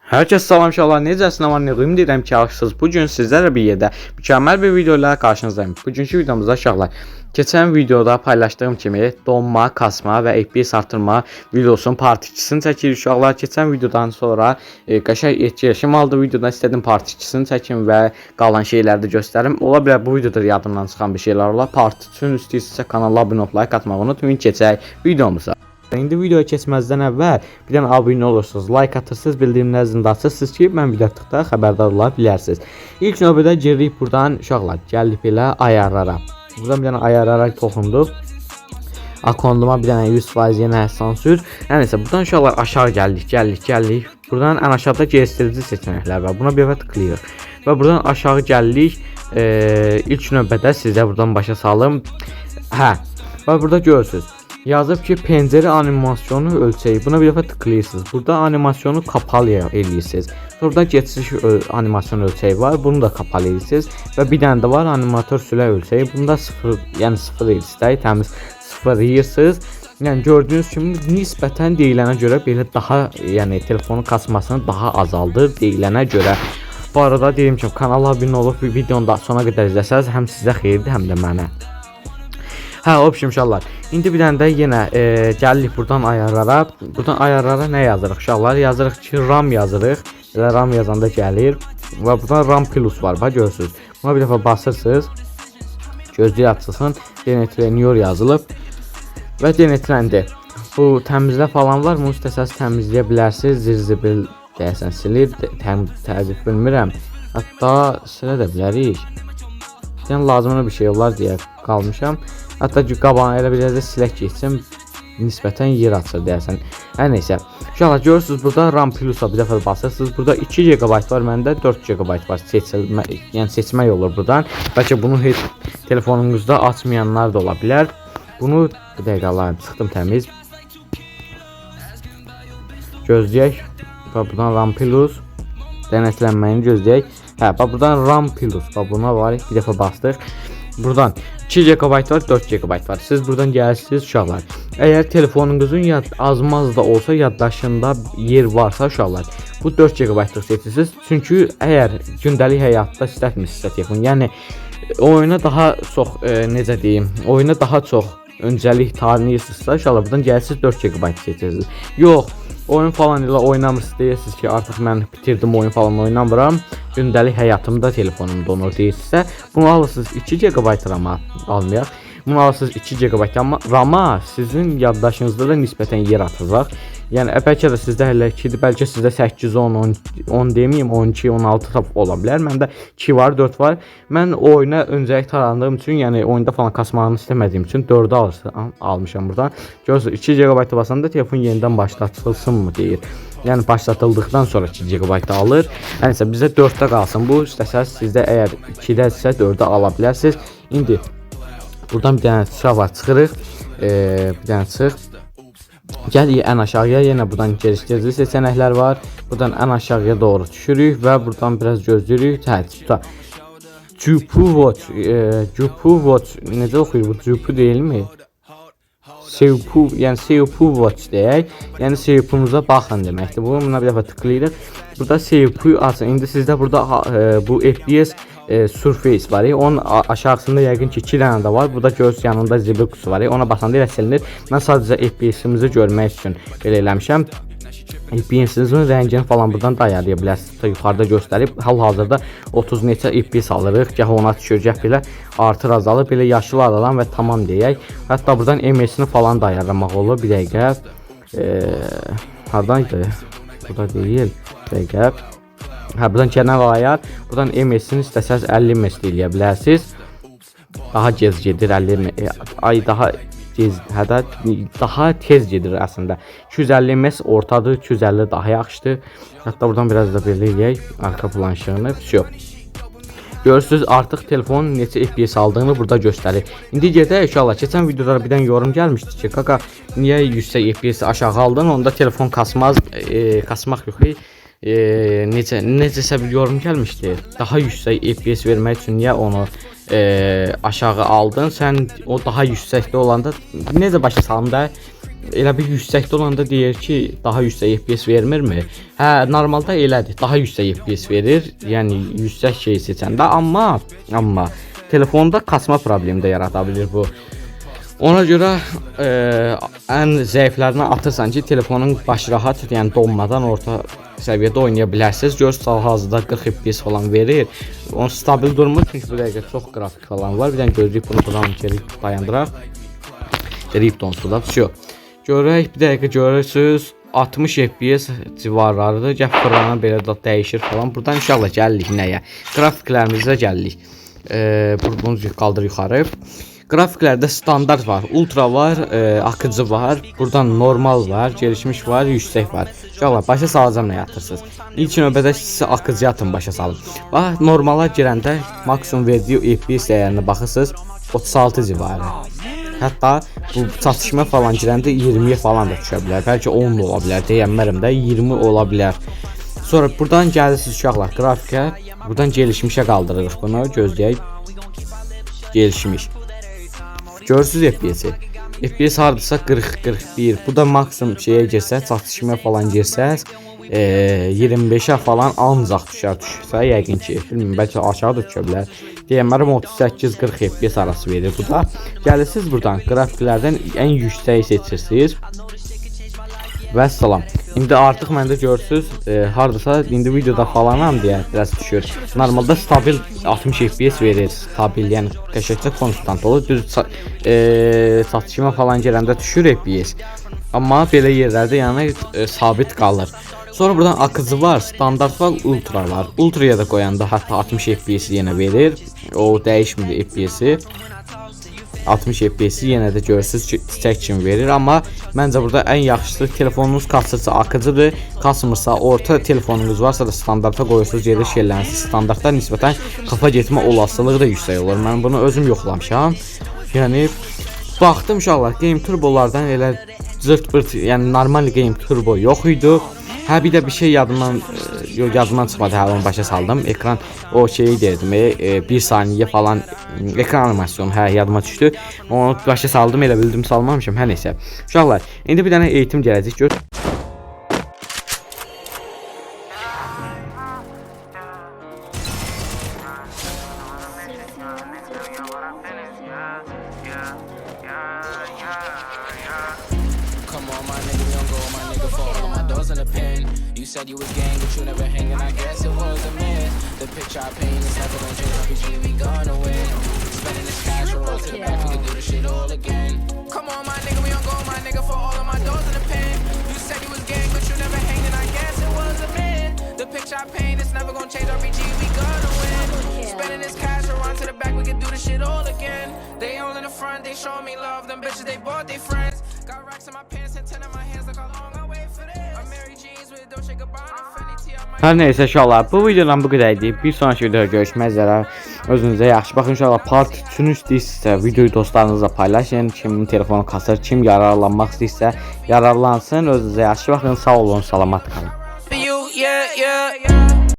Herkese salam inşallah. Necəsiniz? Var neyim deyirəm ki, yaxşısınız. Bugün sizlərlə bir yerdə mükəmməl bir video ilə qarşınızdayım. Bugünkü videomuzda uşaqlar, keçən videoda paylaşdığım kimi donma, kasma və FPS artırma videosunun part 2-sini çəkirik uşaqlar. Keçən videodan sonra qəşəng etkiləşim aldı. Videodan istədim part 2-sini çəkim və qalan şeyləri də göstərim. Ola bilər bu videoda yadımdan çıxan bir şeylər olar. Part 2-nin istəyirsinizsə kanala abunə olub like atmağı unutmayın. Keçək videomuza. İndi videoya keçməzdən əvvəl bir dənə abunə olursunuz, like atırsınız, bildirimləri zilində açırsınız ki, mən video atdıqda xəbərdar ola bilərsiniz. İlk növbədə giririk buradan uşaqlar, gəldik belə ayarlara. Buradan bir dənə ayarlara toxunduq. Akonduma bir dənə 100% yenə sansür. Yəni isə buradan uşaqlar aşağı gəldik. Buradan ən aşağıda gəzdirici seçənəklər var. Buna bir dəfə tıklayırıq. Və buradan aşağı gəldik. İlk növbədə sizə buradan başa salım. Və burada görürsünüz. Yazıb ki, pəncərə animasyonu ölçəyi. Buna bir dəfə tıklayırsınız. Burada animasyonu kapalı eləyirsiniz. Burada geçiş animasyon ölçəyi var. Bunu da kapalı eləyirsiniz. Və bir dənə də var animatör sülə ölçəyi. Bunda 0, yəni 0 eləyirsiniz. Təmiz 0 eləyirsiniz. Yəni gördüyünüz kimi nisbətən deyilənə görə belə daha, yəni telefonun kasmasını daha azaldır deyilənə görə. Bu arada deyim ki, kanala abunə olub bir videonu da sona qədər izləsəz həm sizə xeyirdir, həm də mənə. Inşallah. İndi bir dənə də yenə gəlirik buradan ayarlara. Buradan ayarlara nə yazırıq uşaqlar? Yazırıq ki, RAM yazırıq. Elə RAM yazanda gəlir. Və buradan RAM plus var. Bax görürsünüz. Buna bir dəfə basırsınız. Gözlük açılsın. Denetleniyor yazılıb. Və denetləndi. Bu təmizlə falan var. Bunu istəsəz təmizləyə bilərsiniz. Zirzibil deyəsən silir. Təzif bilmirəm. Hətta silə də bilərik. Yəni lazımlı bir şey olar deyə qalmışam. Hətta ki, qabağına elə bir də silək geçsin, nisbətən yer açır deyəsən. Hər neysə. Uşaqlar görürsünüz, burada RAM Plus-a bir dəfə basırsınız. Burada 2 GB var, məndə 4 GB var. Yəni seçmək olur buradan. Bəlkə bunu heç telefonunuzda açmayanlar da ola bilər. Bunu bir dəqiqə alayım, çıxdım təmiz. Gözləyək. Buradan RAM Plus denetlənməyini gözləyək. Buradan RAM Plus. Buna var, bir dəfə bastıq. Buradan 2 GB var, 4 GB var. Siz buradan gəlirsiniz uşaqlar. Əgər telefonunuzun azmaz da olsa yaddaşında yer varsa uşaqlar, bu 4 GB-lıq seçirsiniz. Çünki əgər gündəlik həyatda istətmirsinizsə telefon, yəni oyuna daha çox necə deyim, oyuna daha çox öncəlik tanıyırsınızsa uşaqlar, buradan gəlirsiniz 4 GB seçirsiniz. Yox, oyun falan ilə oynamırsınız, deyirsiniz ki, artıq mən bitirdim oyun falan oynamıram, gündəlik həyatımda telefonum donur deyirsinizsə, bunu alırsınız 2 GB RAM almayaq. Bunu alırsınız 2 GB RAM-a sizin yaddaşınızda da nisbətən yer atacaq. Yəni bəlkə də sizdə hələ 2-dir, bəlkə sizdə 8, 10 deməyim, 12, 16 tap ola bilər. Məndə 2 var, 4 var. Mən oyuna öncəlik tarandığım üçün, yəni oyunda falan kasmağını istəmədiyim üçün 4-ü almışam buradan. Görürsünüz 2 GB basanda telefon yenidən başlatılsınmı deyir. Yəni başlatıldıqdan sonra 2 GB alır. Yəni isə bizdə 4-də qalsın. Bu istəsəz sizdə əgər 2-dəsə 4-də ala bilərsiniz. İndi buradan bir dənə tuşa var, çıxırıq. Bir dənə çıx. Gəlirik ən aşağıya, yenə buradan gelişdirici seçənəklər var. Buradan ən aşağıya doğru düşürük və buradan biraz gözləyirik. Jupu Watch necə oxuyur bu? Jupu deyilmi? Seupu, yəni Seupu Watch deyək. Yəni Seupunuza baxın deməkdir. Buna bir dəfə tıklayırıq. Burada Seupu açın. İndi sizdə burada bu FPS Surface var. Onun aşağısında yəqin ki 2 dənə də var. Burada göz yanında zibil qutusu var. Ona basanda elə silinir. Mən sadəcə FPS-imizi görmək üçün belə eləmişəm. FPS-inizin rəngini falan buradan da ayarlaya bilərsiniz. Yuxarıda göstərib hal-hazırda 30 neçə FPS alırıq. Gah ona düşür, gah belə artır azalır. Belə yaşıl alalım və tamam deyək. Hətta buradan MS-ni falan da ayarlamaq olur. Bir dəqiqə. Hardaydı? Burada deyil. Bir dəqiqə. Buradan kənar ayar. Buradan MS-ni istəsəz 50 ms eləyə bilərsiniz. Daha gec gedir 50 ay daha gec, hətta daha tez gedir əslində. 250 ms ortadır, 250 daha yaxşıdır. Hətta buradan biraz da belə eləyək arka plan işığını. Görürsünüz artıq telefonun neçə FPS aldığını burada göstərir. İndi gedək inşallah. Keçən videoda bir dənə yorum gəlmişdi ki, kaka niyə yüksək FPS aşağı aldın? Onda telefon kasmaz, kasmaq yox. Necəsə bir yorum gəlmişdi. Daha yüksək FPS vermək üçün niyə onu aşağı aldın? Sən o daha yüksəkdə olanda necə başa salım da elə bir yüksəkdə olanda deyir ki, daha yüksək FPS vermirmi? Hə, normalda elədir. Daha yüksək FPS verir. Yəni yüksək şey seçəndə, amma telefonda kasma problemi də yarada bilir bu. Ona görə ən zəiflərini atırsan ki, telefonun başı rahat, yəni donmadan orta səviyyədə oynaya bilərsiniz. Görürsünüz, hal-hazırda 40 FPS falan verir. Onun stabil durmur çünki bu dəqiqə çox qrafik falan var. Bir dənə gözləyib bunu buradan geri dayandıraq. Delete donsuzda düşüyor. Görək, bir dəqiqə görürsünüz 60 FPS civarlarıdır. Gəl fırlana belə də dəyişir falan. Buradan inşallah gəlirik nəyə? Qrafiklərimizə gəlirik. Bunu qaldır yuxarı. Grafiklərdə standart var, ultra var, akıcı var, buradan normal var, gelişmiş var, yüksək var. İnşallah başa salacağım nə yatırsınız. İlk növbədə sizi akıcıya atın başa salın. Bax, normala girəndə maksimum verdiyi FPS dəyərinə baxırsınız 36 civarı. Hətta bu çatışma falan girəndə 20'ye falan da düşə bilər. Bəlkə 10 da ola bilər, deyənmərəm də 20 ola bilər. Sonra buradan gəlirsiniz uşaqlar qrafikə, buradan gelişmişə qaldırırıq bunu, gözləyək. Gelişmiş. Görürsünüz FPS-i. FPS hardasa 40-41. Bu da maksimum şeyə girsəz, çatışmaya falan girsəz 25'ə falan ancaq düşərsə, yəqin ki, bilmirəm, bəlkə aşağı da düşə bilər. Deyəmərəm 38-40 FPS arası verir bu da. Gəlirsiniz buradan qrafiklərdən ən yüksəyi seçirsiniz. Və salam. İndi artıq məndə görürsüz, hardasa indi videoda falanam deyə biraz düşür. Normalda stabil 60 FPS verir, stabil, yəni qəşəngcə konstant olur. Düz çatışma falan gələndə düşür FPS. Amma belə yerlərdə yəni sabit qalır. Sonra buradan akıcı var, standart var, ultra var. Ultraya da qoyanda hətta 60 FPS yenə verir. O dəyişmir FPS-i. 60 FPS yenə də görürsüz ki, çiçək kimi verir, amma məncə burada ən yaxşısı telefonunuz kasırsa akıcıdır, kasmırsa orta telefonunuz varsa da standarta qoyursunuz, yerdə şeyləriniz standartdan nisbətən kafa getmə olasılığı da yüksək olur. Mən bunu özüm yoxlamışam. Yəni baxdım inşallah Game Turbolardan elə zırt-pırt, yəni normal Game Turbo yox idi. Hə, bir də bir şey yadımdan çıxmadı, hə, onu başa saldım. Ekran o şeyi dedim, 1 saniyə falan ekran animasyonu, hə, yadıma düşdü. Onu başa saldım, elə bildim salmamışam, hə, neysə. Uşaqlar, indi bir dənə eğitim gələcək, gör. You said you was gang, but you never hanging. I guess it was a myth. The picture I paint is never gonna change. RPG, we gonna win. Spending this cash, we're on to the back. We can do this shit all again. Come on, my nigga, we on go, my nigga, for all of my doors in the pen. You said you was gang, but you never hanging. I guess it was a myth. The picture I paint is never gonna change. RPG, we gonna win. Spending this cash, we're on to the back. We can do this shit all again. They all in the front, they show me love. Them bitches, they bought their friends. Got racks in my pants and 10 in my hands. Look how long I wait for this. I'm Mary Jeans with Dolce Gabbana, Fendi T on my. Hər neysə inşallah bu videodan bu qədər idi. Bir sonraki videoda görüşmək üzrə. Özünüzə yaxşı baxın inşallah. Part 3-ünü istəyirsə videoyu dostlarınızla paylaşın. Kimin telefonu kasır, kim yararlanmaq istəyirsə yararlansın. Özünüzə yaxşı baxın. Sağ olun, salamat qalın.